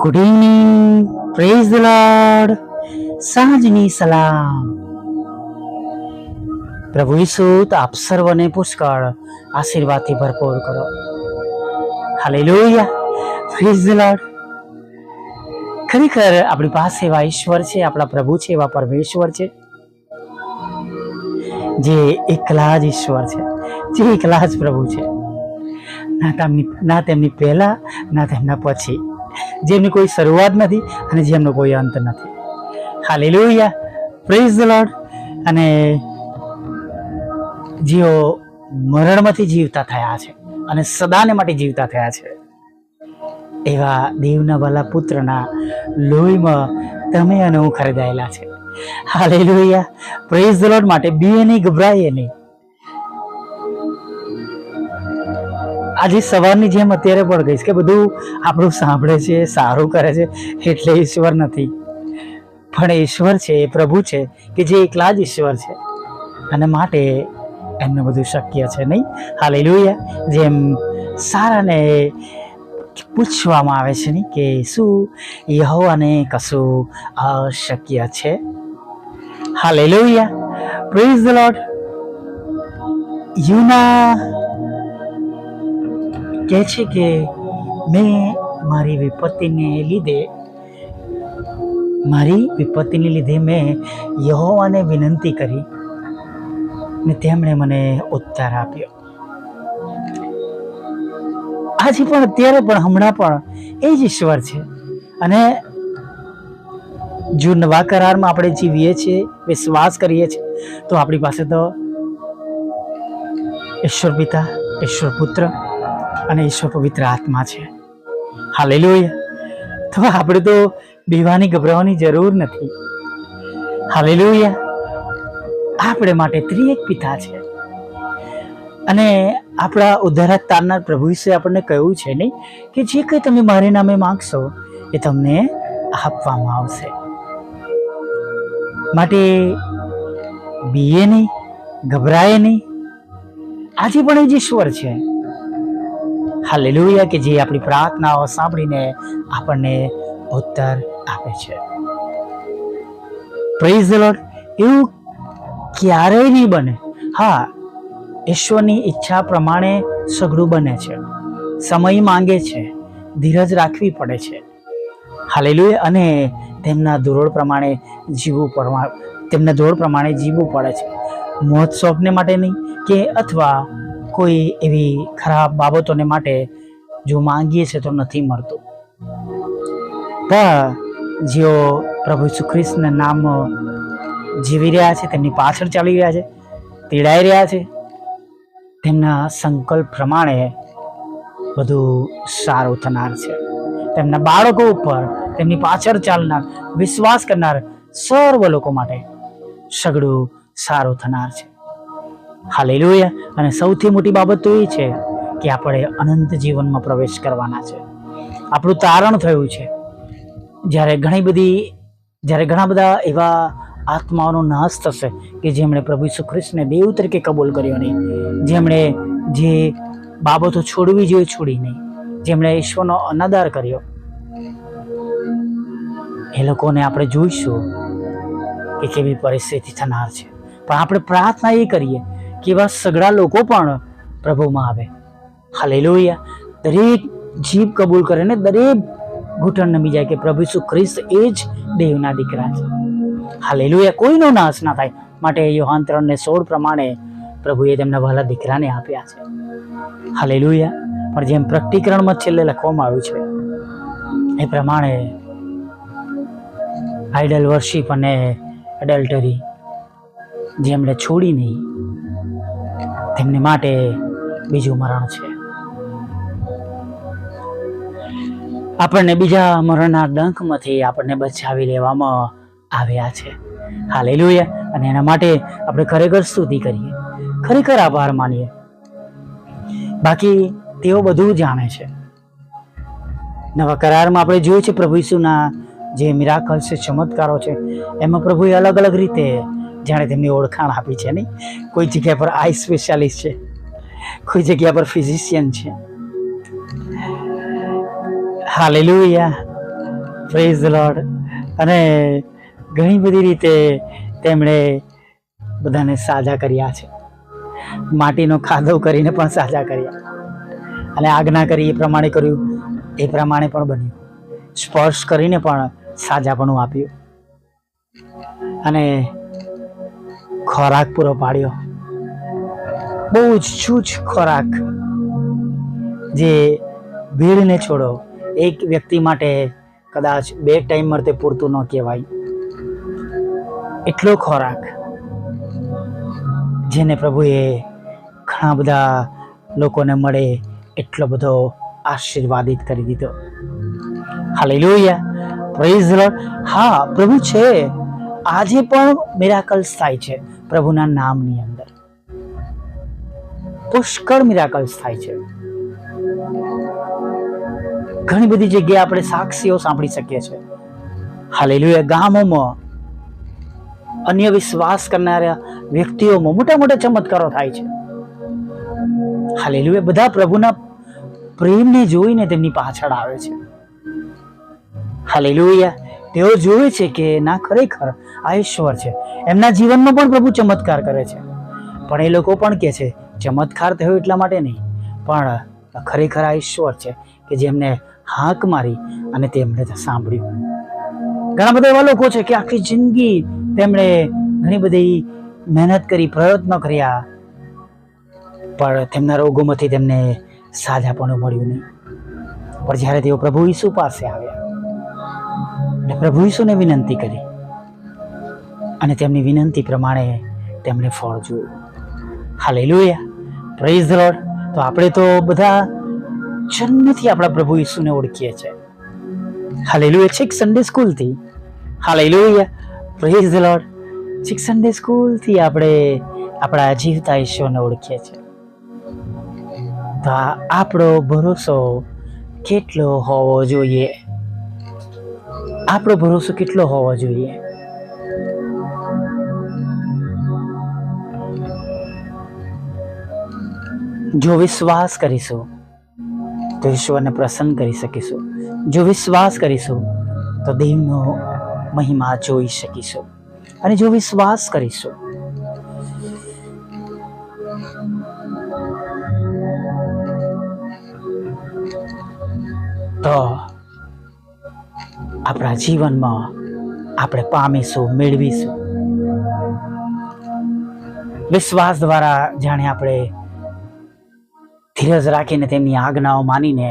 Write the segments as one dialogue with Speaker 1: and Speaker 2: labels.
Speaker 1: Good evening, praise the lord. સાંજની સલામ. પ્રભુ ઈસુ આપ સર્વને પુષ્કળ આશીર્વાદથી ભરપૂર કરો. Hallelujah, praise the lord. ખરેખર આપણી પાસે એવા ઈશ્વર છે, આપણા પ્રભુ છે, એવા પરમેશ્વર છે, જે એકલા જ ઈશ્વર છે, જે એકલા જ પ્રભુ છે. ના તેમની પહેલા, ના તેમના પછી, જેમની કોઈ શરૂઆત નથી અને જેમનો કોઈ અંત નથી. Hallelujah, praise the lord. અને જેઓ મરણમાંથી જીવતા થયા છે અને સદાને માટે જીવતા થયા છે, એવા દેવના ભલા પુત્રના લોહીમાં તમે અને હું ખરીદાયેલા છે. Hallelujah, praise the lord. માટે બીએ નહીં, ગભરાઈએ નહીં. આજે સવારની જેમ અત્યારે પણ કહીશ કે બધું આપણું સાંભળે છે, સારું કરે છે એટલે ઈશ્વર નથી, પણ ઈશ્વર છે, એ પ્રભુ છે કે જે એકલા જ ઈશ્વર છે, અને માટે એમને બધું શક્ય છે, નહીં? હાલેલુયા. જેમ સારાને પૂછવામાં આવે છે નહીં કે શું યહોવાને કશું અશક્ય છે? Hallelujah, praise the lord. યુના કહે છે કે મેં મારી વિપત્તિને લીધે મેં યહોવાને વિનંતી કરી ને તેમણે મને ઉત્તર આપ્યો. આજે પણ, અત્યારે પણ, હમણાં પણ એ જ ઈશ્વર છે. અને જો નવા કરારમાં આપણે જીવીએ છીએ, વિશ્વાસ કરીએ છીએ, તો આપણી પાસે તો ઈશ્વર પિતા, ઈશ્વર પુત્ર અને ઈશ્વર પવિત્ર આત્મા છે. હાલેલુયા. તો આપણે તો બીવાની, ગભરાવાની જરૂર નથી. હાલેલુયા. આપણે માટે ત્રિએક પિતા છે. અને આપણા ઉદ્ધારક તારનાર પ્રભુ વિશે આપણને કહ્યું છે નહીં કે જે કંઈ તમે મારે નામે માંગશો એ તમને આપવામાં આવશે. માટે બીએ નહીં, ગભરાય નહીં. આજે પણ એ જ ઈશ્વર છે. હાલેલુયા, કે જે આપણી પ્રાર્થનાઓ સાંભળીને આપણને ઉત્તર આપે છે. Praise the lord. એવું ક્યારેય નહીં બને. હા, ઈશ્વરની ઈચ્છા પ્રમાણે સઘળું બને છે. સમય માંગે છે, ધીરજ રાખવી પડે છે. હાલેલુયા. અને તેમના ધોરણ પ્રમાણે જીવવું પડે છે. મોજ શોખને માટે નહીં, કે અથવા કોઈ એવી ખરાબ બાબતોને માટે જો માંગીએ છે તો નથી મળતું. પણ જેઓ પ્રભુ ઈસુ ખ્રિસ્તના નામ જીવી રહ્યા છે, તેમની પાછળ ચાલી રહ્યા છે, તેડાઈ રહ્યા છે, તેમના સંકલ્પ પ્રમાણે બધું સારું થનાર છે. તેમના બાળકો ઉપર, તેમની પાછળ ચાલનાર, વિશ્વાસ કરનાર સર્વ લોકો માટે સગળું સારું થનાર છે. હાલેલુયા. અને સૌથી મોટી બાબત તો એ છે કે આપણે અનંત જીવનમાં પ્રવેશ કરવાના છે. આપણું તારણ થયું છે. જ્યારે ઘણા બધા એવા આત્માઓનો નાશ થશે કે જેમણે પ્રભુ ઈસુ ખ્રિસ્તને દેવ તરીકે કબૂલ કર્યો નહીં, જેમણે જે બાબતો છોડવી જોઈએ છોડી નહીં, જેમણે ઈશ્વરનો અનાદર કર્યો, એ લોકોને આપણે જોઈશું કે કેવી પરિસ્થિતિ થનાર છે. પણ આપણે પ્રાર્થના એ કરીએ કે એવા સગળા લોકો પણ પ્રભુમાં આવે. હાલેલુયા. દરેક જીભ કબૂલ કરે ને દરેક ઘૂંટણ નમી જાય કે પ્રભુ ઈસુ ખ્રિસ્ત એ જ દેવના દીકરા છે. હાલેલુયા. કોઈનો નાશ ના થાય. માટે યોહાન 3:16 પ્રમાણે પ્રભુએ તેમના વહાલા દીકરાને આપ્યા છે. હાલેલુયા. પણ જેમ પ્રકટીકરણમાં છેલ્લે લખવામાં આવ્યું છે એ પ્રમાણે આઇડલ વર્શિપ અને એડલ્ટરી જેમણે છોડી નહીં, તેમને માટે બીજું મરણ છે. આપણને બીજા મરણના ડંખમાંથી આપણને બચાવી લેવામાં આવ્યા છે. હાલેલુયા. અને એના માટે આપણે ખરેખર સ્તુતિ કરીએ, ખરેખર આભાર માનીએ. બાકી તેઓ બધું જાણે છે. નવા કરારમાં આપણે જોયું છે પ્રભુ ઈસુના જે મિરાકલ છે, ચમત્કારો છે, એમાં પ્રભુએ અલગ અલગ રીતે જાણે તેમની ઓળખાણ આપી છે. નહીં, કોઈ જગ્યા પર આઈ સ્પેશિયાલિસ્ટ છે, કોઈ જગ્યા પર ફિઝિશિયન છે. Hallelujah, praise the lord. અને ઘણી બધી રીતે તેમણે બધાને સાજા કર્યા છે. માટીનો ખાધો કરીને પણ સાજા કર્યા, અને આજ્ઞા કરી એ પ્રમાણે કર્યું, એ પ્રમાણે પણ બન્યું. સ્પર્શ કરીને પણ સાજાપણું આપ્યું, અને ખોરાક પૂરો પાડ્યો. બહુ જ ખોરાક, જે ભીડને છોડો, એક વ્યક્તિ માટે કદાચ 2 ટાઈમ મળતે પૂરતું ન કહેવાય. એટલો ખોરાક જેને પ્રભુએ ઘણા બધા લોકોને મળે એટલો બધો આશીર્વાદિત કરી દીધો. Hallelujah, praise the lord. હા, પ્રભુ છે. આજે પણ મિરાકલ્સ થાય છે પ્રભુના નામની અંદર. પુષ્કળ મિરાકલ્સ થાય છે. ઘણી બધી જગ્યાએ આપણે સાક્ષીઓ સાંભળી શકીએ છીએ. હાલેલુયા. ગામોમાં, અન્ય વિશ્વાસ કરનારા વ્યક્તિઓમાં મોટા મોટા ચમત્કારો થાય છે. હાલેલુયા. બધા પ્રભુના પ્રેમને જોઈને તેમની પાછળ આવે છે. હાલેલુયા. તેઓ જોવે છે કે ના, ખરેખર આ ઈશ્વર છે. એમના જીવનમાં પણ પ્રભુ ચમત્કાર કરે છે, પણ એ લોકો પણ કહે છે ચમત્કાર થયો એટલા માટે નહીં, પણ ખરેખર આ ઈશ્વર છે કે જેમને હાક મારી અને તેમણે સાંભળ્યું. ઘણા બધા એવા લોકો છે કે આખી જિંદગી તેમણે ઘણી બધી મહેનત કરી, પ્રયત્નો કર્યા, પણ તેમના રોગોમાંથી તેમને સાજાપણું મળ્યું નહીં. પણ જ્યારે તેઓ પ્રભુ ઈસુ પાસે આવ્યા, પ્રભુ ઈસુને વિનંતી કરી, અને તેમની વિનંતી પ્રમાણે તેમણે ફળ જોયું. Hallelujah, praise the lord. તો આપણે તો બધા જન્મથી આપણા પ્રભુ ઈસુને ઓળખીએ છીએ. હાલેલુયા. છેક સન્ડે સ્કૂલથી. Hallelujah, praise the lord. છેક સન્ડે સ્કૂલથી આપણે આપણા જીવતા ઈશ્વરને ઓળખીએ છીએ. તો આપણો ભરોસો કેટલો હોવો જોઈએ? આપણો ભરોસો કેટલો હોવો જોઈએ? જો વિશ્વાસ કરીશું તો ઈશ્વરને પ્રસન્ન કરી શકીશું. જો વિશ્વાસ કરીશું તો દેવનો મહિમા જોઈ શકીશું. અને જો વિશ્વાસ કરીશું તો આપણા જીવનમાં આપણે પામીશું, મેળવીશું. વિશ્વાસ દ્વારા જાણે આપણે ધીરજ રાખીને તેમની આજ્ઞાઓ માનીને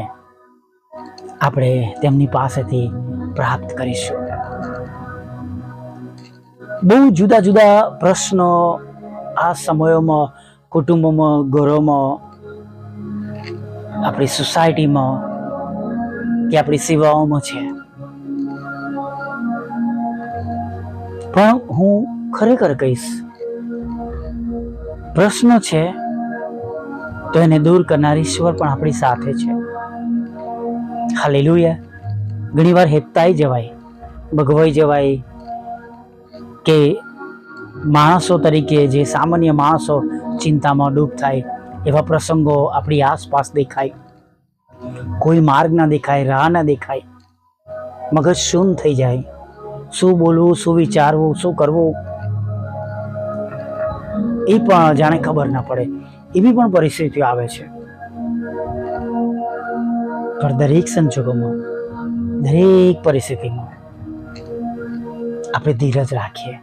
Speaker 1: આપણે તેમની પાસેથી પ્રાપ્ત કરીશું. બહુ જુદા જુદા પ્રશ્નો આ સમયોમાં, કુટુંબોમાં, ઘરોમાં, આપણી સોસાયટીમાં કે આપણી સેવાઓમાં છે. પણ હું ખરેખર કહીશ, પ્રશ્નો છે તો એને દૂર કરનાર ઈશ્વર પણ આપણી સાથે છે. હાલેલુયા. ઘણી વાર હેતાઈ જવાય, ભગવાઈ જવાય, કે માણસો તરીકે જે સામાન્ય માણસો ચિંતામાં ડૂબ થાય, એવા પ્રસંગો આપણી આસપાસ દેખાય. કોઈ માર્ગ ના દેખાય, રાહ ના દેખાય, મગજ શૂન્ય થઈ જાય. શું બોલવું, શું વિચારવું, શું કરવું એ પણ જાણે ખબર ના પડે, એવી પણ પરિસ્થિતિઓ આવે છે. પણ દરેક સંજોગોમાં, દરેક પરિસ્થિતિમાં આપણે ધીરજ રાખીએ.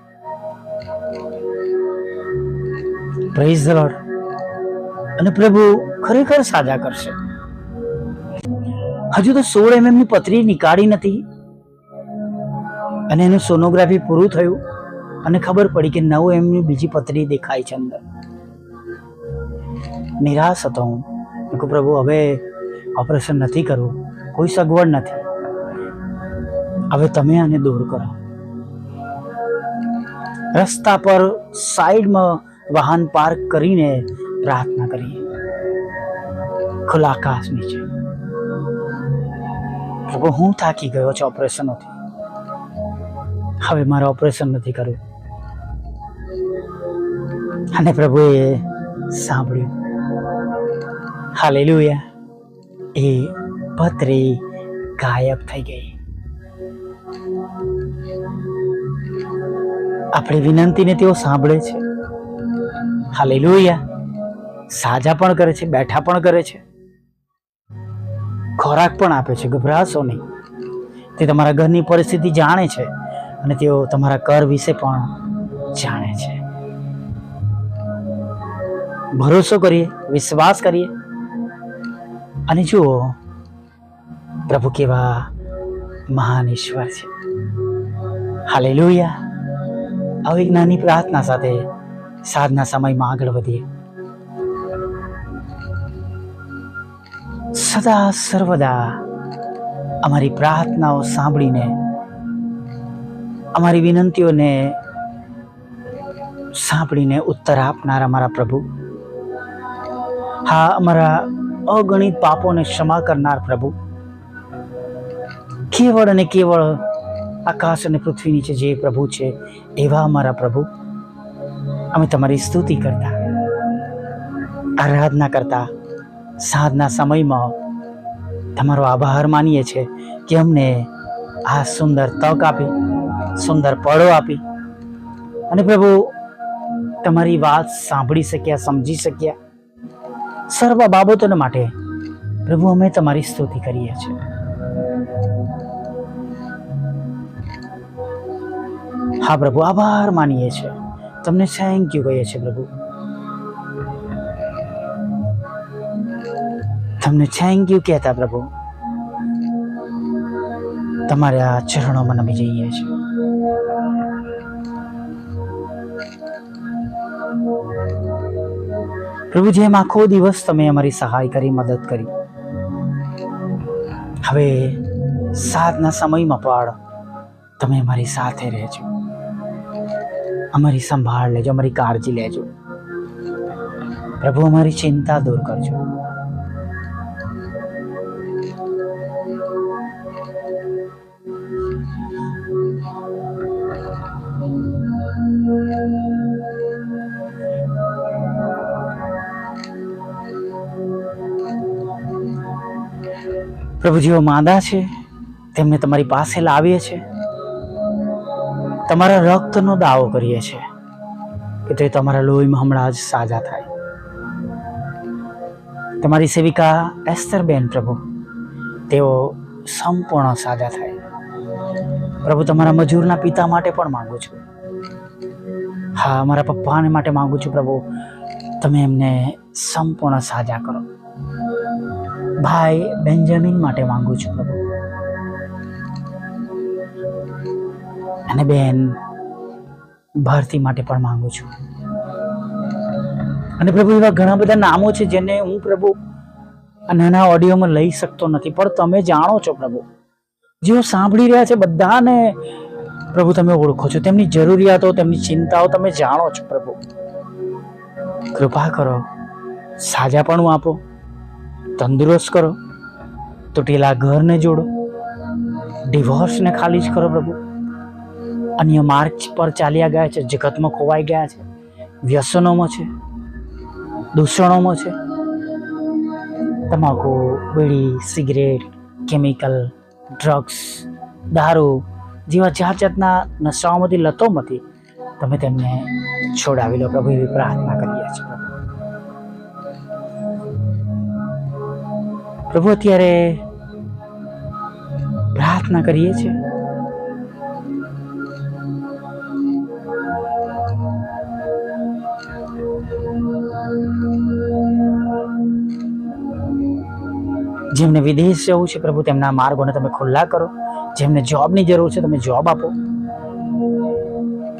Speaker 1: Praise the lord. અને પ્રભુ ખરેખર સાજા કરશે. હજુ તો 16 mm ની પથરી નીકાળી નથી, અને એનું સોનોગ્રાફી પૂરું થયું અને ખબર પડી કે 9 mm ની બીજી પથરી દેખાય છે અંદર. નિરાશ હતો હું. મેં કહ્યું પ્રભુ, હવે ઓપરેશન નથી કરવું, કોઈ સગવડ નથી, હવે તમે આને દૂર કરો. રસ્તા પર સાઈડમાં વાહન પાર્ક કરીને પ્રાર્થના કરી, ખુલ્લા આકાશ નીચે. પ્રભુ, હું થાકી ગયો છું ઓપરેશનોથી, હવે મારે ઓપરેશન નથી કરવું. અને પ્રભુએ સાંભળ્યું. હાલેલુયા. એ પથરી ગાયબ થઈ ગઈ. આપણી વિનંતીને તેઓ સાંભળે છે. હાલેલુયા. સાજા પણ કરે છે, બેઠા પણ કરે છે, ખોરાક પણ આપે છે. ગભરાશો નહીં. તે તમારા ઘરની પરિસ્થિતિ જાણે છે અને તેઓ તમારા ઘર વિશે પણ જાણે છે. ભરોસો કરીએ, વિશ્વાસ કરીએ અને જુઓ પ્રભુ કેવા મહાન ઈશ્વર છે. હાલેલુયા. આવી એક નાની પ્રાર્થના સાથે સાંજના સમયમાં આગળ વધીએ. સદા સર્વદા અમારી પ્રાર્થનાઓ સાંભળીને અમારી વિનંતીઓને સાંભળીને ઉત્તર આપનાર અમારા પ્રભુ, હા, અમારા અગણિત પાપોને ક્ષમા કરનાર પ્રભુ, કેવળ અને કેવળ આકાશ અને પૃથ્વી નીચે જે પ્રભુ છે એવા અમારા પ્રભુ, અમે તમારી સ્તુતિ કરતા, આરાધના કરતા સાંજના સમયમાં તમારો આભાર માનીએ છીએ કે અમને આ સુંદર તક આપી, સુંદર પળો આપી અને પ્રભુ તમારી વાત સાંભળી શક્યા, સમજી શક્યા. સર્વ બાબતોને માટે પ્રભુ અમે તમારી સ્તુતિ કરીએ છીએ. હા પ્રભુ, આભાર માનીએ છીએ, તમને થેન્ક યુ કહીએ છીએ પ્રભુ. તમને થેન્ક યુ કહેતા પ્રભુ તમારા ચરણોમાં નમી જઈએ છીએ. પ્રભુ, જેમ આખો દિવસ તમે અમારી સહાય કરી, મદદ કરી, હવે સાંજના સમયમાં પણ તમે અમારી સાથે રહેજો, અમારી સંભાળ લેજો, અમારી કાળજી લેજો પ્રભુ. અમારી ચિંતા દૂર કરજો. પ્રભુ, જેઓ માંદા છે તેમને તમારી પાસે લાવીએ છીએ. તમારા રક્તનો દાવો કરીએ છીએ કે તે તમારા લોહીમાં હમણાં જ સાજા થાય. તમારી સેવિકા એસ્તરબેન પ્રભુ, તેઓ સંપૂર્ણ સાજા થાય. પ્રભુ, તમારા મજૂરના પિતા માટે પણ માંગુ છું. હા, મારા પપ્પાને માટે માંગુ છું પ્રભુ, તમે એમને સંપૂર્ણ સાજા કરો. ભાઈ બેન્જામિન માટે માંગુ છું પ્રભુ, અને બેન ભારતી માટે પણ માંગુ છું. અને પ્રભુ, એવા ઘણા બધા નામો છે જેને હું પ્રભુ આ નાના ઓડિયોમાં લઈ શકતો નથી, પણ તમે જાણો છો પ્રભુ. જેઓ સાંભળી રહ્યા છે બધાને પ્રભુ તમે ઓળખો છો, તેમની જરૂરિયાતો, તેમની ચિંતાઓ તમે જાણો છો પ્રભુ. કૃપા કરો, સાજાપણું આપો, તંદુરસ્ત કરો, તૂટેલા ઘરને જોડો, ડિવોર્સને ખાલી જ કરો પ્રભુ. અન્ય માર્ગ પર ચાલ્યા ગયા છે, જગતમાં ખોવાઈ ગયા છે, વ્યસનોમાં છે, દૂષણોમાં છે, તમાકુ, બીડી, સિગરેટ, કેમિકલ, ડ્રગ્સ, દારૂ જેવા જાત જાતના નશાઓમાંથી, લતોમાંથી તમે તેમને છોડાવી લો પ્રભુ, એવી પ્રાર્થના કરીએ છીએ પ્રભુ. અત્યારે પ્રાર્થના કરીએ છીએ જેમને વિદેશ જવું છે પ્રભુ, તેમના માર્ગોને તમે ખુલ્લા કરો. જેમને જોબની જરૂર છે તમે જોબ આપો.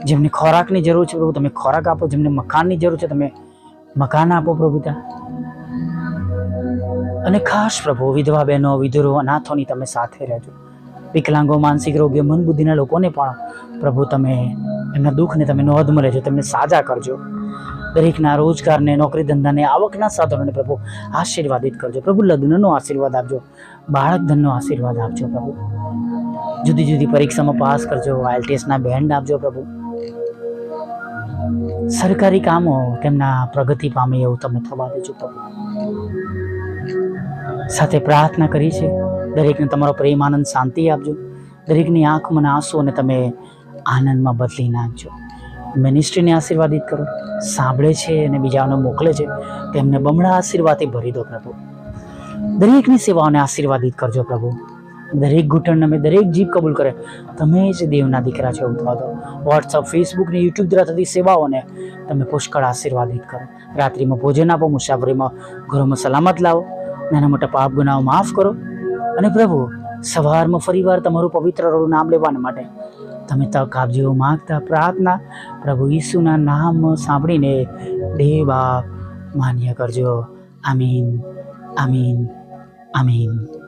Speaker 1: જેમને ખોરાકની જરૂર છે પ્રભુ, તમે ખોરાક આપો. જેમને મકાનની જરૂર છે તમે મકાન આપો પ્રભુ પિતા. અને ખાસ પ્રભુ, વિધવા બહેનો, વિધુરો, અનાથોની તમે સાથે રહેજો. વિકલાંગો, માનસિક રોગીઓ, મન બુદ્ધિના લોકોને પણ પ્રભુ તમે એમના દુઃખને તમે નોંધમાં લેજો, તેમને સાજા કરજો. દરેકના રોજગારને, નોકરી ધંધાને, આવકના સાધનોને પ્રભુ આશીર્વાદિત કરજો પ્રભુ. લગ્નનો આશીર્વાદ આપજો, બાળક ધનનો આશીર્વાદ આપજો પ્રભુ. જુદી જુદી પરીક્ષામાં પાસ કરજો, IELTSના બેન્ડ આપજો પ્રભુ. સરકારી કામો તેમના પ્રગતિ પામે એવું તમે થવા દેજો પ્રભુ. સાથે પ્રાર્થના કરી છે દરેકને તમારો પ્રેમ, આનંદ, શાંતિ આપજો. દરેકની આંખમાં આંસુઓને તમે આનંદમાં બદલી નાખજો. મિનિસ્ટ્રીને આશીર્વાદિત કરો. સાંભળે છે અને બીજાઓને મોકલે છે તેમને બમણા આશીર્વાદથી ભરી દો પ્રભુ. દરેકની સેવાઓને આશીર્વાદિત કરજો પ્રભુ. દરેક ઘૂંટણ અમે દરેક જીભ કબૂલ કરે તમે જ દેવના દીકરા છો એવું થવા દો. વોટ્સઅપ, ફેસબુક ને યુટ્યુબ દ્વારા થતી સેવાઓને તમે પુષ્કળ આશીર્વાદિત કરો. રાત્રિમાં ભોજન આપો, મુસાફરીમાં ઘરોમાં સલામત લાવો, નાના મોટા પાપ ગુનાઓ માફ કરો. અને પ્રભુ સવારમાં ફરીવાર તમારું પવિત્ર નામ લેવાના માટે તમે તક આપજો. માગતા પ્રાર્થના પ્રભુ ઈસુના નામ સાંભળીને દેવ બાપ માન્ય કરજો. આમીન, આમીન, આમીન.